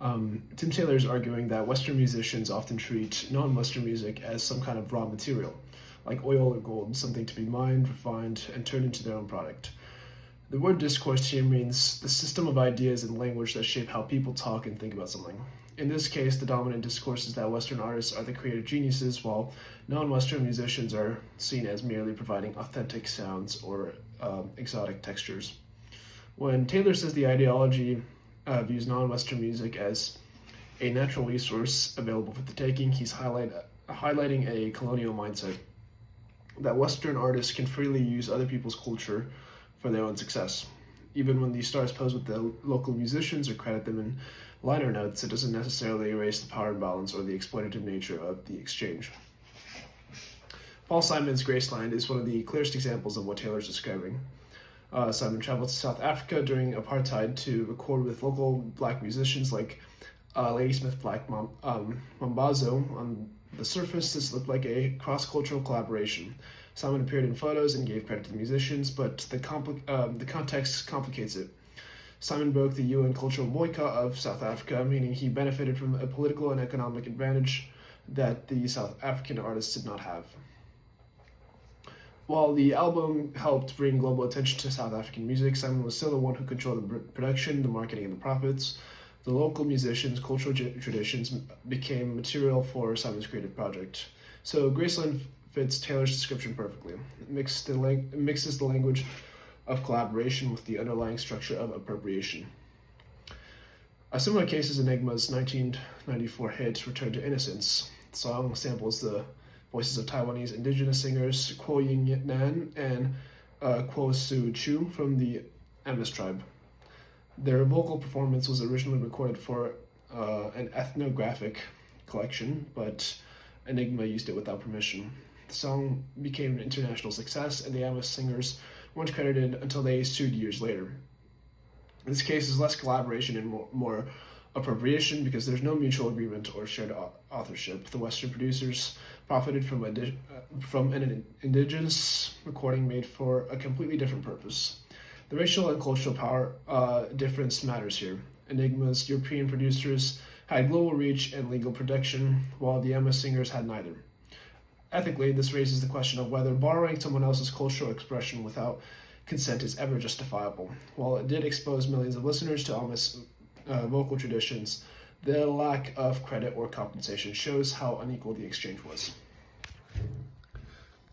Tim Taylor is arguing that Western musicians often treat non-Western music as some kind of raw material, like oil or gold, something to be mined, refined, and turned into their own product. The word discourse here means the system of ideas and language that shape how people talk and think about something. In this case, the dominant discourse is that Western artists are the creative geniuses, while non-Western musicians are seen as merely providing authentic sounds or exotic textures. When Taylor says the ideology views non-Western music as a natural resource available for the taking, he's highlighting a colonial mindset that Western artists can freely use other people's culture for their own success. Even when these stars pose with the local musicians or credit them in liner notes, it doesn't necessarily erase the power imbalance or the exploitative nature of the exchange. Paul Simon's Graceland is one of the clearest examples of what Taylor is describing. Simon traveled to South Africa during apartheid to record with local black musicians like Ladysmith Black Mambazo. On the surface, this looked like a cross-cultural collaboration. Simon appeared in photos and gave credit to the musicians, but the context complicates it. Simon broke the UN cultural boycott of South Africa, meaning he benefited from a political and economic advantage that the South African artists did not have. While the album helped bring global attention to South African music, Simon was still the one who controlled the production, the marketing, and the profits. The local musicians' cultural traditions became material for Simon's creative project. So Graceland fits Taylor's description perfectly. It mixes the language of collaboration with the underlying structure of appropriation. A similar case is Enigma's 1994 hit Return to Innocence. The song samples the voices of Taiwanese indigenous singers Kuo Yin Nan and Kuo Su Chu from the Amos tribe. Their vocal performance was originally recorded for an ethnographic collection, but Enigma used it without permission. The song became an international success, and the Amos singers weren't credited until they sued years later. This case is less collaboration and more appropriation because there's no mutual agreement or shared authorship. The Western producers profited from an indigenous recording made for a completely different purpose. The racial and cultural power difference matters here. Enigma's European producers had global reach and legal protection, while the Amos singers had neither. Ethically, this raises the question of whether borrowing someone else's cultural expression without consent is ever justifiable. While it did expose millions of listeners to Amos vocal traditions, the lack of credit or compensation shows how unequal the exchange was.